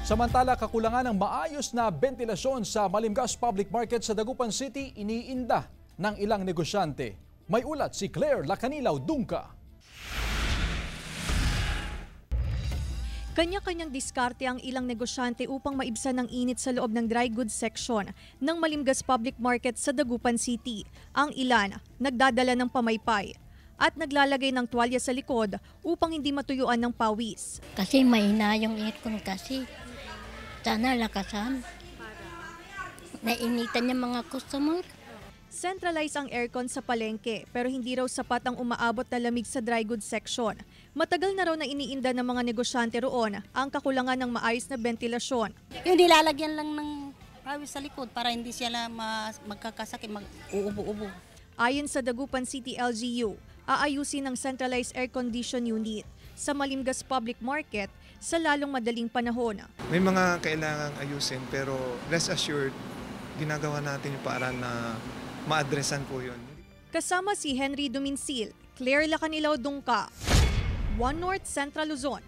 Samantala, kakulangan ng maayos na bentilasyon sa Malimgas Public Market sa Dagupan City iniinda ng ilang negosyante. May ulat si Claire Lacanilaw Dungka. Kanya-kanyang diskarte ang ilang negosyante upang maibsan ng init sa loob ng dry goods section ng Malimgas Public Market sa Dagupan City. Ang ilan, nagdadala ng pamaypay at naglalagay ng tuwalya sa likod upang hindi matuyuan ng pawis. Kasi mahina yung aircon kasi. Sana lakasan. Nainitan yung mga customer. Centralize ang aircon sa palengke pero hindi raw sapat ang umaabot na lamig sa dry goods section. Matagal na raw na iniinda ng mga negosyante roon ang kakulangan ng maayos na bentilasyon. Yung nilalagyan lang ng pawis sa likod para hindi sila magkakasakit, mag-uubo-ubo. Ayon sa Dagupan City LGU, aayusin ang centralized air condition unit sa Malimgas Public Market sa lalong madaling panahon. May mga kailangang ayusin pero rest assured, ginagawa natin yung paraan na ma-addressan po yun. Kasama si Henry Duminsil, Claire Lacanilaw Dungka, One North Central Luzon.